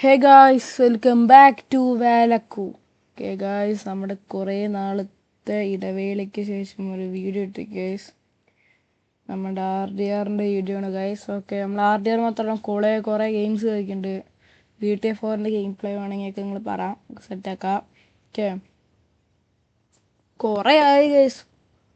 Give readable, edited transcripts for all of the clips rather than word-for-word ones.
Hey guys, welcome back to വാലക്കു. Okay guys, നമ്മുടെ കുറേ നാളത്തെ ഇടവേളയ്ക്ക് ശേഷം ഒരു വീഡിയോ ഇട്ടു ഗായ്സ്. നമ്മുടെ RDRൻ്റെ വീഡിയോ ആണ് ഗായ്സ്. ഓക്കെ, നമ്മൾ RDR മാത്രമല്ല കുറേ ഗെയിംസ് കളിക്കുന്നുണ്ട്. GTA 4ൻ്റെ ഗെയിം പ്ലേ വേണമെങ്കിൽ നിങ്ങൾ പറയാം, സെറ്റാക്കാം. ഓക്കെ, കുറേ ആയി ഗായ്സ്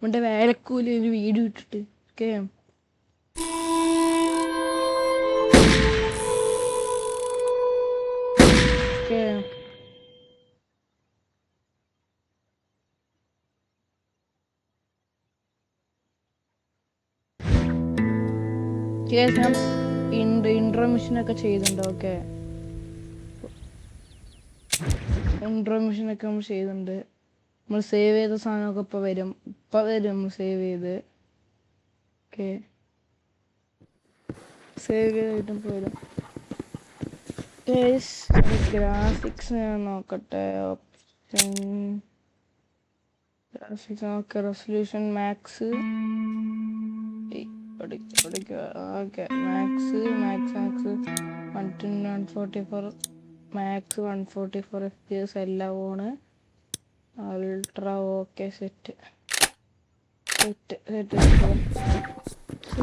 നമ്മുടെ വാലക്കൂല് ഒരു വീഡിയോ ഇട്ടിട്ട്. ഓക്കെ, ഞാൻ ഇൻട്രോ മിഷനൊക്കെ ചെയ്തിട്ടുണ്ട്. ഓക്കെ, ഇൻട്രോ മിഷനൊക്കെ നമ്മൾ ചെയ്തിട്ടുണ്ട്. നമ്മൾ സേവ് ചെയ്ത സാധനമൊക്കെ ഇപ്പോൾ വരും നമ്മൾ സേവ് ചെയ്ത്. ഓക്കെ, സേവ് ചെയ്തിട്ട് ഇപ്പോൾ വരും. ഗ്രാഫിക്സ് ഞാൻ നോക്കട്ടെ. ഓപ്ഷൻ ഗ്രാഫിക്സ് നോക്കെ, resolution max. Okay, max 144 max 144 FPS എല്ലാം ഓണ്. Ultra okay, set.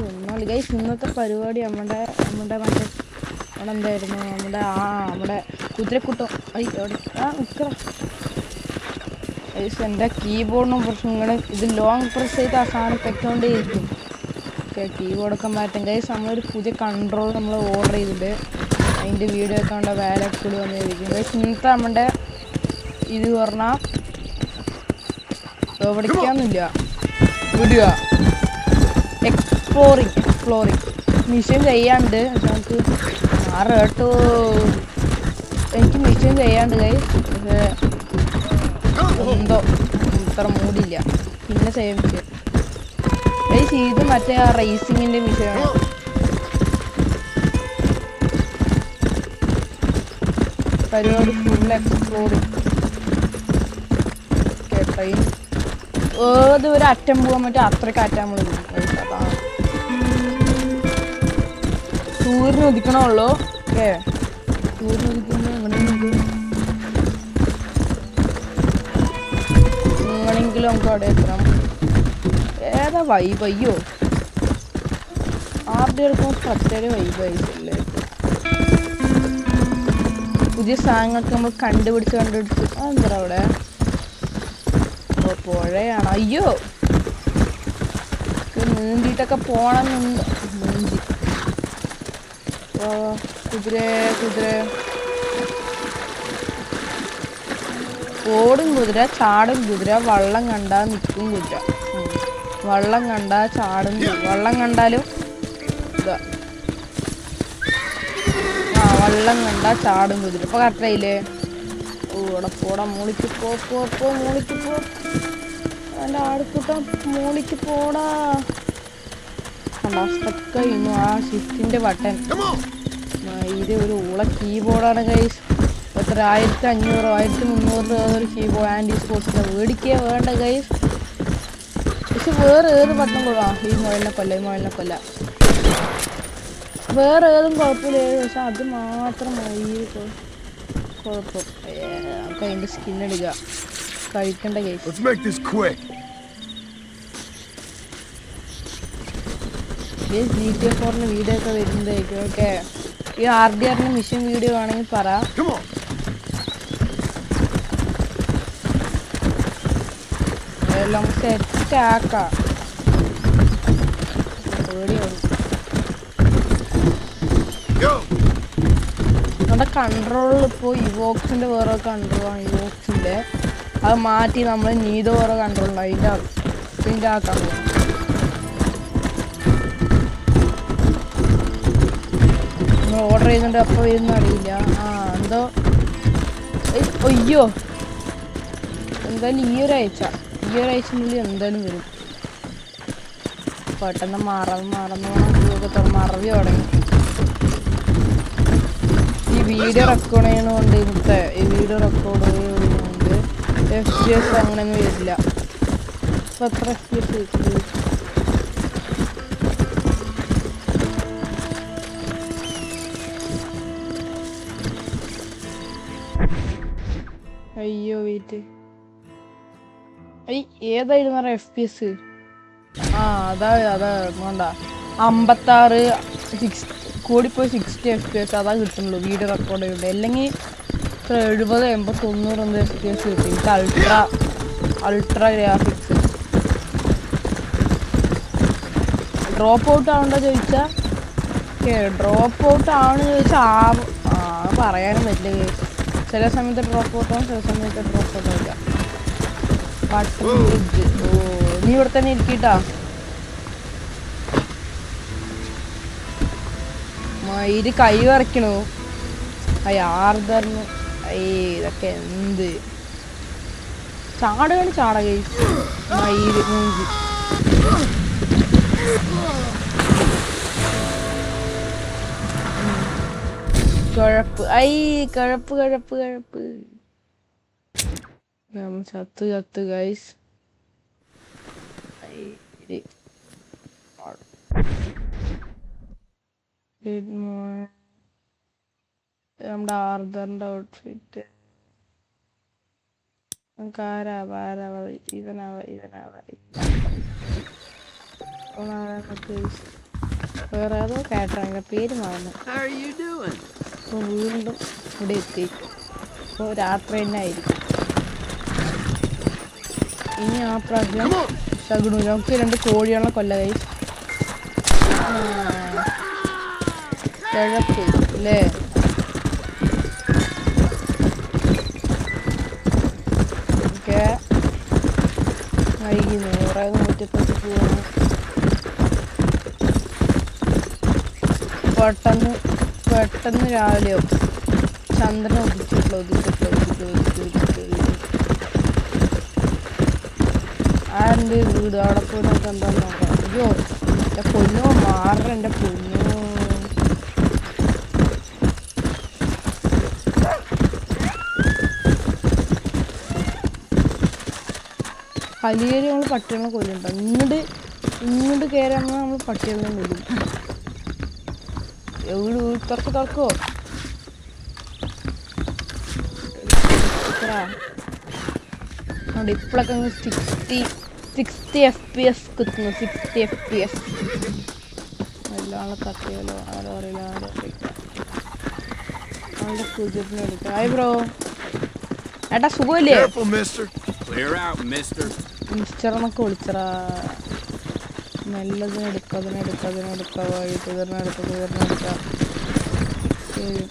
എന്നാൽ ഗൈസ്, ഇന്നത്തെ പരിപാടി നമ്മുടെ മറ്റേ അവിടെ എന്തായിരുന്നു, നമ്മുടെ കുതിരക്കുട്ടം. ഗൈസ്, എൻ്റെ കീബോർഡിനും പ്രശ്നങ്ങൾ. ഇത് ലോങ് പ്രസ് ചെയ്ത് ആ സാധനം പെട്ടോണ്ടേയിരിക്കും. ഓക്കെ, കീബോർഡൊക്കെ മാറ്റാം ഗൈസ്. നമ്മളൊരു പുതിയ കൺട്രോൾ നമ്മൾ ഓർഡർ ചെയ്തിട്ട് അതിൻ്റെ വീഡിയോ ഒക്കെ നമ്മുടെ വാലക്കൂടി വന്നിരിക്കും ഗൈസ്. ഇന്നത്തെ നമ്മുടെ ഇത് പറഞ്ഞാൽ എവിടേക്കാന്നില്ല, വിടുക എക്സ്പ്ലോറിങ് മിഷൻ ചെയ്യാണ്ട്. നമുക്ക് കേട്ടോ, എനിക്ക് മിഷൻ ചെയ്യാണ്ട് ഗൈസ്. എന്തോ ഇത്ര മൂടില്ല. പിന്നെ ചെയ്യാൻ മിഷൻ ഗൈസ്. ഇത് മറ്റേ ആ റേസിങ്ങിൻ്റെ മിഷനാണ്. പരിപാടി ഫുൾ എക്സ്പ്ലോറിങ്. ട്രെയിൻ ഏത് ഒരു അറ്റം പോകാൻ പറ്റും അത്രയ്ക്ക് അറ്റം നമ്മൾ പോകും. അതാണ് സൂര്യന് ഉദിക്കണമല്ലോ. ഓക്കെ, സൂര്യന് ഉദിക്കുമ്പോൾ എങ്ങനെയെങ്കിലും നമുക്ക് അവിടെ എത്തണം. ഏതാ വൈബ്? അയ്യോ, RD എടുക്കുമ്പോൾ പ്രത്യേക വൈബായിട്ടില്ലേ. പുതിയ സാധനങ്ങളൊക്കെ നമ്മൾ കണ്ടുപിടിച്ച് അതെന്താ അവിടെ പുഴയാണ്. അയ്യോ, നീന്തിയിട്ടൊക്കെ പോണമെന്നുണ്ട്. നീന്തി കുതിര ഓടും കുതിര, ചാടും കുതിര, വള്ളം കണ്ടാൽ നിൽക്കും കുതിര, വള്ളം കണ്ടാൽ ചാടും, വള്ളം കണ്ടാലും വള്ളം കണ്ടാൽ ചാടും കുതിര. ഇപ്പൊ കറക്റ്റായില്ലേ? ഓടെ പോടാ, മോളിക്ക് മോളിക്ക് പോ. എൻ്റെ ആടുക്കൂട്ടം മോളിക്ക് പോടാ. സ്റ്റക്ക് ചെയ്യുന്നു ആ ഷിഫ്റ്റിൻ്റെ ബട്ടൺ. ഇത് ഒരു ഉള്ള കീബോർഡാണ് ഗൈസ്. എത്ര 1500 1300 രൂപ ഒരു കീബോർഡ്. ആൻറ്റി സ്പോർട്സിൻ്റെ മേടിക്കുക വേണ്ട ഗൈസ്. പക്ഷെ വേറെ ഏത് ബട്ടൺ കൊള്ളാം. ഈ മൊബൈലിനെ കൊല്ല വേറെ ഏതും കുഴപ്പമില്ല. പക്ഷെ അത് മാത്രം കുഴപ്പം. നമുക്ക് അതിൻ്റെ സ്കിൻ എടുക്കുക, കഴിക്കേണ്ട ഗൈസ്. GTA 4ൻ്റെ വീഡിയോ ഒക്കെ വരുന്നതായിരിക്കും. ഓക്കെ, ഈ RDRൻ്റെ മിഷൻ വീഡിയോ ആണെങ്കിൽ പറ. എല്ലാം സെറ്റ് ആക്കാം. നമ്മുടെ കൺട്രോളിൽ ഇപ്പോൾ ഇവോക്സിൻ്റെ വേറെ കൺട്രോളാണ്. ഇവോക്സിൻ്റെ അത് മാറ്റി നമ്മൾ നീതോ വേറെ കൺട്രോളുണ്ട്. അതിൻ്റെ ആക്കാൻ പോകും. നമ്മൾ ഓർഡർ ചെയ്യുന്നുണ്ട്, അപ്പോൾ വരുന്ന അറിയില്ല. എന്തോ അയ്യോ, എന്തായാലും ഈ ഒരാഴ്ചനുള്ളിൽ എന്തായാലും വരും. പെട്ടെന്ന് മറവി തുടങ്ങി. ഈ വീഡിയോ റെക്കോർഡ് ചെയ്യണോണ്ട് ഇന്നത്തെ ഈ വീഡിയോ റെക്കോർഡ് ചെയ്യുന്നതുകൊണ്ട് FPS അങ്ങനെയൊന്നും വരില്ല. ഇപ്പം എത്ര FPS വരും? അയ്യോ വെയിറ്റ്. ഏതായിരുന്നു FPS? അതാ വേണ്ട. 56 കൂടിപ്പോയി 60 FPS അതാ കിട്ടുന്നുള്ളൂ വീഡിയോ റെക്കോർഡ് ചെയ്യണ്ടേ. അല്ലെങ്കിൽ 70, 80, 90 FPS കിട്ടും. ഇത് അൾട്രാ ഗ്രാഫിക്സ്. ഡ്രോപ്പ് ഔട്ട് ആവണ്ടോ ചോദിച്ചാൽ ഡ്രോപ്പ് ഔട്ട് ആവണെന്ന് ചോദിച്ചാൽ പറയാനും പറ്റില്ല. ചില സമയത്ത് ഡ്രോപ്പ് ഔട്ട് ആവും, ചില സമയത്ത് ഡ്രോപ്പ് ഔട്ട് ആവില്ല. നീ ഇവിടെ തന്നെ ഇരിക്കട്ടാ. മയില് കൈ വരയ്ക്കണു. ആർദറിന് ഇതൊക്കെ എന്ത് ചാടുകയാണ് മയില് മൂഞ്ചി. കഴപ്പ് ചത്ത് ഗൈസ്. നമ്മുടെ ആർദറിന്റെ ഔട്ട്ഫിറ്റ് വേറെ ഏതോ കാറ്ററിംഗ് പേര് മറന്നു. അപ്പോൾ വീണ്ടും ഇവിടെ എത്തി. ഇപ്പോൾ രാത്രി തന്നെ ആയിരിക്കും. ഇനി ആ പ്രാവശ്യം ശകുനു നമുക്ക് 2 കോഴികളെ കൊല്ല കൈസ്. കിഴപ്പ് അല്ലേ? ഒക്കെ വൈകുന്നു 100 പോകുന്നു. പെട്ടെന്ന് രാവിലെയോ ചന്ദ്രനെ ഒതിച്ചിട്ടുള്ള എൻ്റെ വീട് അവിടെ പോയി നമുക്ക് എന്താന്ന് നോക്കാം. അയ്യോ എൻ്റെ പൊന്നോ മാറ എൻ്റെ പൊന്നോ. കലിയേരി നമ്മൾ പട്ടികളെ കൊല്ലുണ്ടോ? ഇങ്ങോട്ട് കയറാൻ നമ്മൾ പട്ടികളെ കൊല്ലും. തുറക്കോ ഇപ്പോഴൊക്കെ 60 FPS കുത്തുന്നു. 60 FPS എല്ലാം തട്ടിയാലോ ആരോ അറിയില്ല. ആളുടെ കുതിരിനെ എടുക്കാം. Hi bro. ഏട്ടാ സുഖമില്ലേ? മിസ്റ്റർ എന്നൊക്കെ വിളിച്ചറാ. മെല്ലതിനെടുക്കാം കുതിരിനെടുക്കാം. ശരി.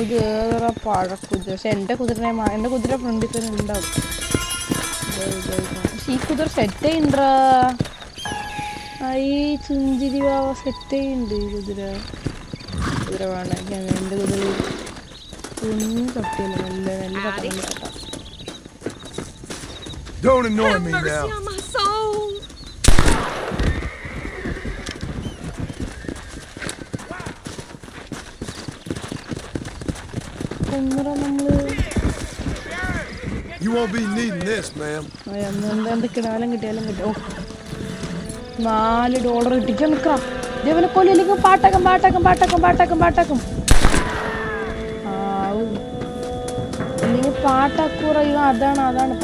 ഇത് ഏതാ പഴക്കുതിര. പക്ഷെ എൻ്റെ കുതിര ഫ്രണ്ടിൽ തന്നെ ഉണ്ടാവും. പക്ഷെ ഈ കുതിര സെറ്റ് ചെയ്യുന്നുണ്ടാ. ഈ ചുഞ്ചിരി വാവ സെറ്റ് ചെയ്യുന്നുണ്ട്. ഈ കുതിര വേണമെങ്കിൽ എൻ്റെ കുതിര ഒന്നും തട്ടിയല്ല. നല്ല തട്ടാ. Don't annoy me now. You won't be needing this, ma'am. എന്ത് കിട്ടാലും കിട്ടിയാലും കിട്ടും. $4 കിട്ടിക്കാൻ നിൽക്കാം. ഇതേപോലെ കൊല്ലില്ലെങ്കിൽ പാട്ടാക്കും. ഇല്ലെങ്കിൽ പാട്ടാക്കൂറ. അതാണ്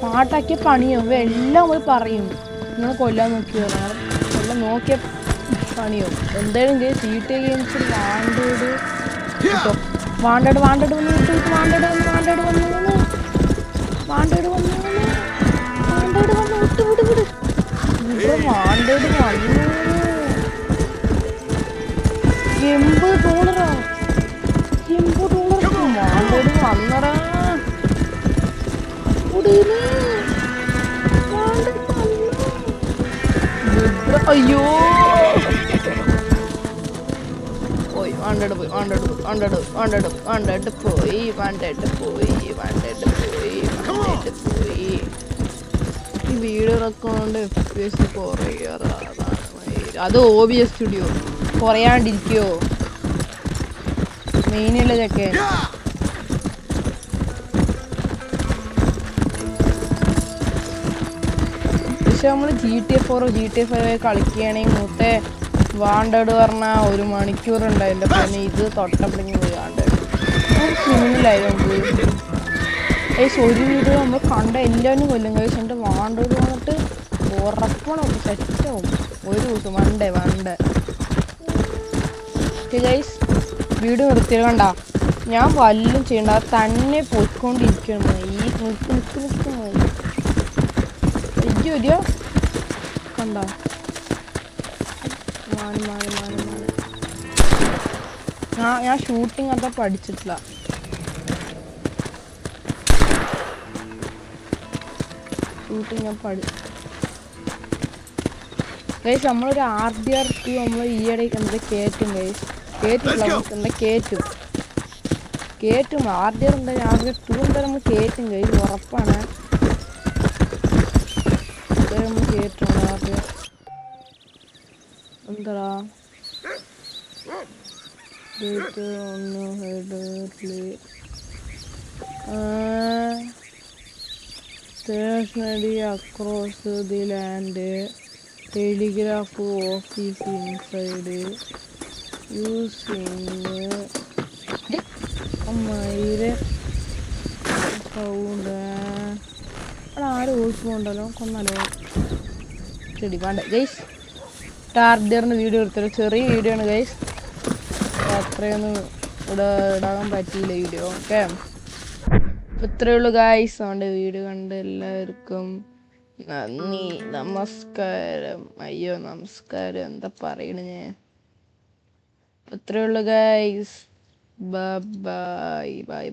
പാട്ടാക്കിയ പണിയാവും. എല്ലാം പോയി പറയും നിങ്ങൾ കൊല്ലാൻ നോക്കിയോ. കൊല്ലം നോക്കിയ പണിയാവും. എന്തായാലും ചീട്ട് ഗെയിംസിൽ വാണ്ടഡ് വന്നു $80 വന്നടാ. അയ്യോ പോയി. ഈ വീഡിയോ റെക്കോർഡ് FPS കുറയാറാണ്. അത് OBS സ്റ്റുഡിയോ കുറയാണ്ടിരിക്കോ? മെയിനല്ലേ ചക്കെ. പക്ഷെ നമ്മൾ GTA 4 GTA 5 കളിക്കുകയാണെങ്കിൽ മൂത്തെ വാണ്ടഡ് പറഞ്ഞാൽ 1 മണിക്കൂറുണ്ടായില്ല. പിന്നെ ഇത് തൊട്ടപ്പടിഞ്ഞ് പോയി വാണ്ടഡ് ക്രിമിനലായി നമുക്ക്. ഗൈസ് ഒരു വീഡിയോ നമ്മൾ കണ്ട എല്ലാവരും കൊല്ലും ഗൈസ്. എന്നിട്ട് വാണ്ടഡ് വന്നിട്ട് ഉറപ്പണം സെറ്റാവും ഒരു ദിവസം വണ്ടേ ഗൈസ്. വീഡിയോ നിർത്തിയത് കണ്ട ഞാൻ വല്ലതും ചെയ്യണ്ട തന്നെ പോയിക്കൊണ്ടിരിക്കണം. ഈ നിൽക്കുന്നു കണ്ട ഞാൻ ഷൂട്ടിങ് അത്ര പഠിച്ചിട്ടില്ല. ഗൈസ് നമ്മളൊരു RDR 2 നമ്മൾ ഈയിടെ എന്താ കയറ്റും ഗൈസ്. കയറ്റും RDR എന്താ RDR 2 എന്താ നമ്മൾ കയറ്റും ഗൈസ്. ഉറപ്പാണ് നമ്മൾ കയറ്റും RDR. എന്താ stationary across the land, telegraph office inside, using sound. ആരും ഓടിച്ചു പോകണ്ടല്ലോ, കൊന്നാലോ ചെടി വേണ്ട ഗൈസ്. ടാർഡിയറിന് വീഡിയോ എടുത്തല്ലോ, ചെറിയ വീഡിയോ ആണ് ഗൈസ്. അത്രയൊന്നും ഇടാൻ പറ്റിയില്ല വീഡിയോ. ഓക്കെ ഇത്രയേ ഉള്ളൂ ഗൈസ്. അതുകൊണ്ട് വീഡിയോ കണ്ട് എല്ലാവർക്കും നന്ദി, നമസ്കാരം. അയ്യോ നമസ്കാരം എന്താ പറയണ ഞാൻ. ഇത്രയേ ഉള്ളൂ ഗൈസ്. Bye bye.